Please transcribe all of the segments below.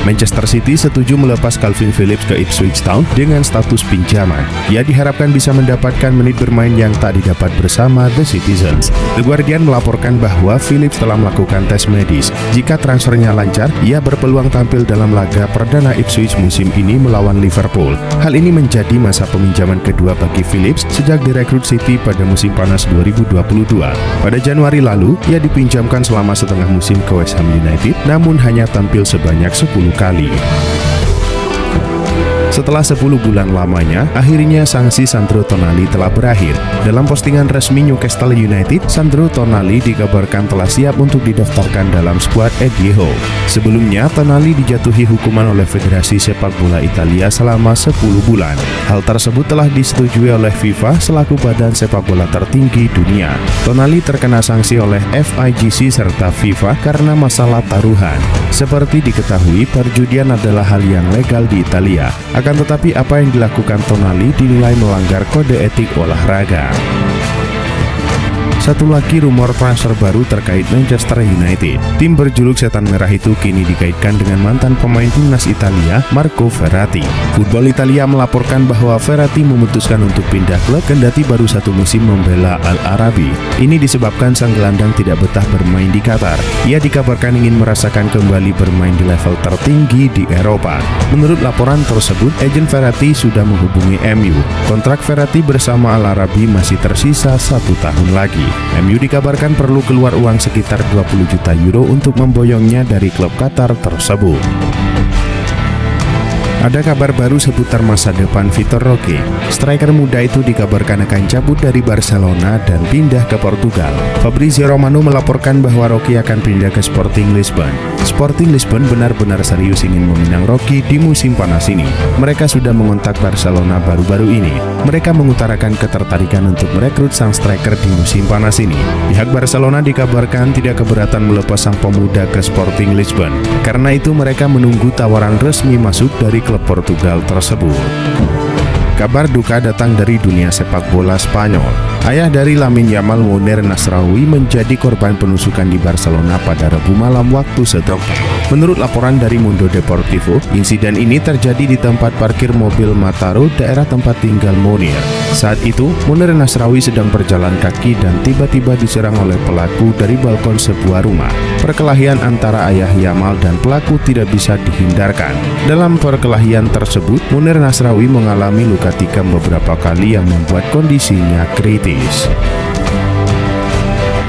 Manchester City setuju melepas Calvin Phillips ke Ipswich Town dengan status pinjaman. Ia diharapkan bisa mendapatkan menit bermain yang tak didapat bersama The Citizens. The Guardian melaporkan bahwa Phillips telah melakukan tes medis. Jika transfernya lancar, ia berpeluang tampil dalam laga perdana Ipswich musim ini melawan Liverpool. Hal ini menjadi masa peminjaman kedua bagi Phillips sejak direkrut City pada musim panas 2022. Pada Januari lalu, ia dipinjamkan selama setengah musim ke West Ham United, namun hanya tampil sebanyak 10 kali. Setelah 10 bulan lamanya, akhirnya sanksi Sandro Tonali telah berakhir. Dalam postingan resmi Newcastle United, Sandro Tonali dikabarkan telah siap untuk didaftarkan dalam skuad Eddie Howe. Sebelumnya, Tonali dijatuhi hukuman oleh Federasi Sepak Bola Italia selama 10 bulan. Hal tersebut telah disetujui oleh FIFA selaku badan sepak bola tertinggi dunia. Tonali terkena sanksi oleh FIGC serta FIFA karena masalah taruhan. Seperti diketahui, perjudian adalah hal yang legal di Italia. Akan tetapi apa yang dilakukan Tonali dinilai melanggar kode etik olahraga. Satu lagi rumor transfer baru terkait Manchester United. Tim berjuluk Setan Merah itu kini dikaitkan dengan mantan pemain timnas Italia, Marco Verratti. Football Italia melaporkan bahwa Verratti memutuskan untuk pindah klub kendati baru satu musim membela Al-Arabi. Ini disebabkan sang gelandang tidak betah bermain di Qatar. Ia dikabarkan ingin merasakan kembali bermain di level tertinggi di Eropa. Menurut laporan tersebut, agen Verratti sudah menghubungi MU. Kontrak Verratti bersama Al-Arabi masih tersisa 1 tahun lagi. MU dikabarkan perlu keluar uang sekitar 20 juta euro untuk memboyongnya dari klub Qatar tersebut. Ada kabar baru seputar masa depan Vitor Roque. Striker muda itu dikabarkan akan cabut dari Barcelona dan pindah ke Portugal. Fabrizio Romano melaporkan bahwa Roque akan pindah ke Sporting Lisbon. Sporting Lisbon benar-benar serius ingin meminang Roque di musim panas ini. Mereka sudah mengontak Barcelona baru-baru ini. Mereka mengutarakan ketertarikan untuk merekrut sang striker di musim panas ini. Pihak Barcelona dikabarkan tidak keberatan melepas sang pemuda ke Sporting Lisbon. Karena itu mereka menunggu tawaran resmi masuk dari klub Portugal tersebut. Kabar duka datang dari dunia sepak bola Spanyol. Ayah dari Lamine Yamal, Munir Nasraoui, menjadi korban penusukan di Barcelona pada Rabu malam waktu setempat. Menurut laporan dari Mundo Deportivo, insiden ini terjadi di tempat parkir mobil Mataró, daerah tempat tinggal Munir. Saat itu, Munir Nasraoui sedang berjalan kaki dan tiba-tiba diserang oleh pelaku dari balkon sebuah rumah. Perkelahian antara ayah Yamal dan pelaku tidak bisa dihindarkan. Dalam perkelahian tersebut, Munir Nasraoui mengalami luka tikam beberapa kali yang membuat kondisinya kritis.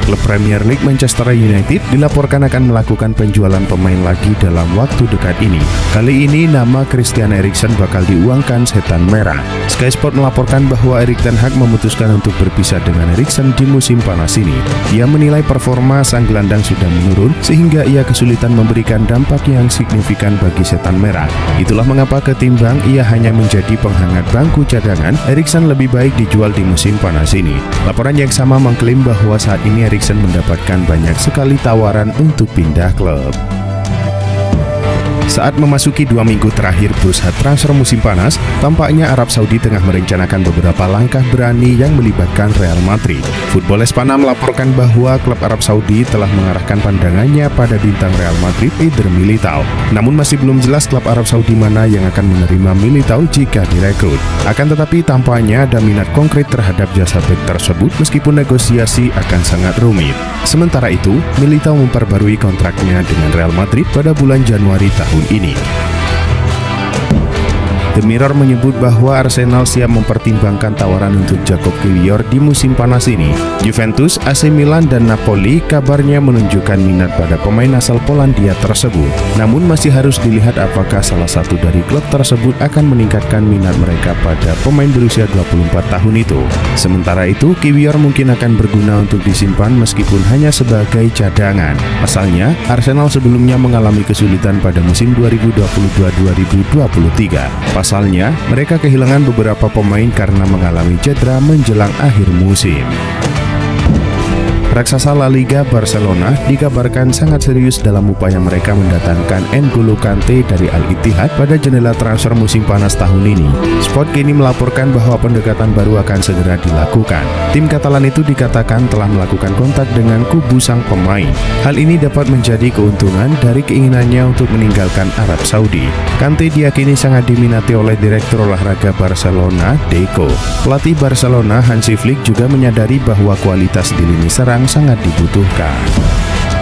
Klub Premier League Manchester United dilaporkan akan melakukan penjualan pemain lagi dalam waktu dekat ini. Kali ini nama Christian Eriksen bakal diuangkan Setan Merah. Sky Sport melaporkan bahwa Erik ten Hag memutuskan untuk berpisah dengan Eriksen di musim panas ini. Ia menilai performa sang gelandang sudah menurun sehingga ia kesulitan memberikan dampak yang signifikan bagi Setan Merah. Itulah mengapa ketimbang ia hanya menjadi penghangat bangku cadangan, Eriksen lebih baik dijual di musim panas ini. Laporan yang sama mengklaim bahwa saat ini Eriksen mendapatkan banyak sekali tawaran untuk pindah klub. Saat memasuki 2 minggu terakhir bursa transfer musim panas, tampaknya Arab Saudi tengah merencanakan beberapa langkah berani yang melibatkan Real Madrid. Football Espana melaporkan bahwa klub Arab Saudi telah mengarahkan pandangannya pada bintang Real Madrid, Eder Militao. Namun masih belum jelas klub Arab Saudi mana yang akan menerima Militao jika direkrut. Akan tetapi tampaknya ada minat konkret terhadap jasa bek tersebut meskipun negosiasi akan sangat rumit. Sementara itu, Militao memperbarui kontraknya dengan Real Madrid pada bulan Januari tahun ini. The Mirror menyebut bahwa Arsenal siap mempertimbangkan tawaran untuk Jakub Kiwior di musim panas ini. Juventus, AC Milan, dan Napoli kabarnya menunjukkan minat pada pemain asal Polandia tersebut. Namun masih harus dilihat apakah salah satu dari klub tersebut akan meningkatkan minat mereka pada pemain berusia 24 tahun itu. Sementara itu, Kiwior mungkin akan berguna untuk disimpan meskipun hanya sebagai cadangan. Pasalnya, Arsenal sebelumnya mengalami kesulitan pada musim 2022-2023. Pasalnya, mereka kehilangan beberapa pemain karena mengalami cedera menjelang akhir musim. Raksasa La Liga Barcelona dikabarkan sangat serius dalam upaya mereka mendatangkan N'Golo Kante dari Al-Ittihad pada jendela transfer musim panas tahun ini. Sport kini melaporkan bahwa pendekatan baru akan segera dilakukan. Tim Katalan itu dikatakan telah melakukan kontak dengan kubu sang pemain. Hal ini dapat menjadi keuntungan dari keinginannya untuk meninggalkan Arab Saudi. Kante diyakini sangat diminati oleh Direktur Olahraga Barcelona, Deco. Pelatih Barcelona, Hansi Flick juga menyadari bahwa kualitas di lini serang sangat dibutuhkan.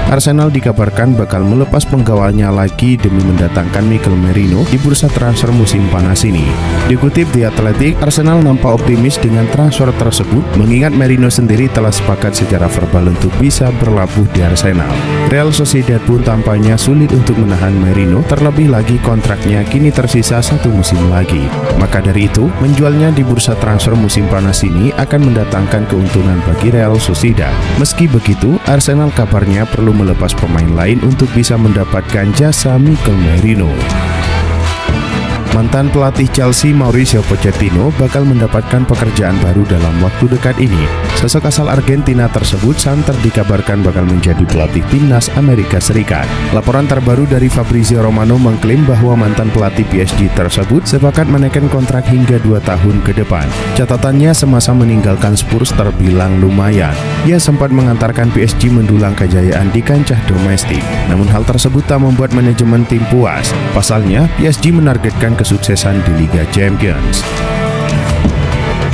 Arsenal dikabarkan bakal melepas penggawalnya lagi demi mendatangkan Mikel Merino di bursa transfer musim panas ini. Dikutip The Athletic, Arsenal nampak optimis dengan transfer tersebut mengingat Merino sendiri telah sepakat secara verbal untuk bisa berlabuh di Arsenal. Real Sociedad pun tampaknya sulit untuk menahan Merino, terlebih lagi kontraknya kini tersisa 1 musim lagi. Maka dari itu, menjualnya di bursa transfer musim panas ini akan mendatangkan keuntungan bagi Real Sociedad. Meski begitu, Arsenal kabarnya perlu melepas pemain lain untuk bisa mendapatkan jasa Mikel Merino. Mantan pelatih Chelsea Mauricio Pochettino bakal mendapatkan pekerjaan baru dalam waktu dekat ini. Sosok asal Argentina tersebut santer dikabarkan bakal menjadi pelatih timnas Amerika Serikat. Laporan terbaru dari Fabrizio Romano mengklaim bahwa mantan pelatih PSG tersebut sepakat menaikkan kontrak hingga 2 tahun ke depan. Catatannya semasa meninggalkan Spurs terbilang lumayan. Ia sempat mengantarkan PSG mendulang kejayaan di kancah domestik. Namun hal tersebut tak membuat manajemen tim puas. Pasalnya, PSG menargetkan kesuksesan di Liga Champions.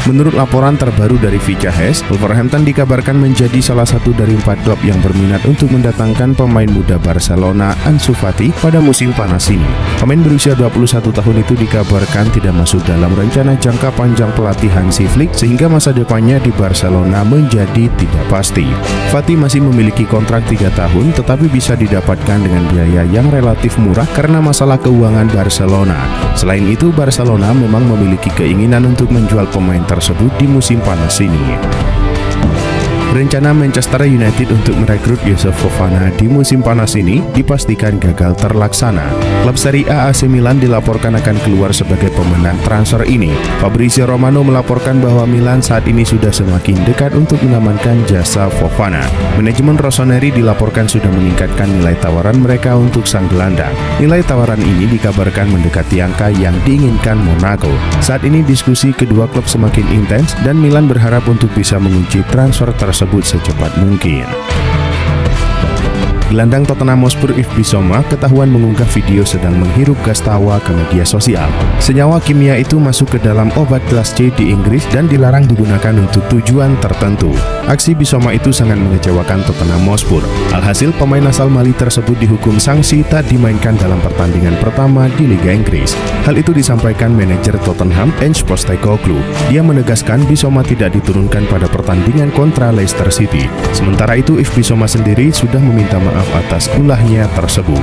Menurut laporan terbaru dari VCHS, Wolverhampton dikabarkan menjadi salah satu dari 4 klub yang berminat untuk mendatangkan pemain muda Barcelona Ansu Fati pada musim panas ini. Pemain berusia 21 tahun itu dikabarkan tidak masuk dalam rencana jangka panjang pelatih Hansi Flick sehingga masa depannya di Barcelona menjadi tidak pasti. Fati masih memiliki kontrak 3 tahun tetapi bisa didapatkan dengan biaya yang relatif murah karena masalah keuangan Barcelona. Selain itu, Barcelona memang memiliki keinginan untuk menjual pemain tersebut di musim panas ini. Rencana Manchester United untuk merekrut Youssouf Fofana di musim panas ini dipastikan gagal terlaksana. Klub Serie A AC Milan dilaporkan akan keluar sebagai pemenang transfer ini. Fabrizio Romano melaporkan bahwa Milan saat ini sudah semakin dekat untuk mengamankan jasa Fofana. Manajemen Rossoneri dilaporkan sudah meningkatkan nilai tawaran mereka untuk sang gelandang. Nilai tawaran ini dikabarkan mendekati angka yang diinginkan Monaco. Saat ini diskusi kedua klub semakin intens dan Milan berharap untuk bisa mengunci transfer tersebut secepat mungkin. Gelandang Tottenham Hotspur Yves Bissouma ketahuan mengunggah video sedang menghirup gas tawa ke media sosial. Senyawa kimia itu masuk ke dalam obat kelas C di Inggris dan dilarang digunakan untuk tujuan tertentu. Aksi Bissouma itu sangat mengecewakan Tottenham Hotspur. Alhasil, pemain asal Mali tersebut dihukum sanksi tak dimainkan dalam pertandingan pertama di Liga Inggris. Hal itu disampaikan manajer Tottenham, Ange Postecoglou. Dia menegaskan Bissouma tidak diturunkan pada pertandingan kontra Leicester City. Sementara itu, Yves Bissouma sendiri sudah meminta maaf atas ulahnya tersebut.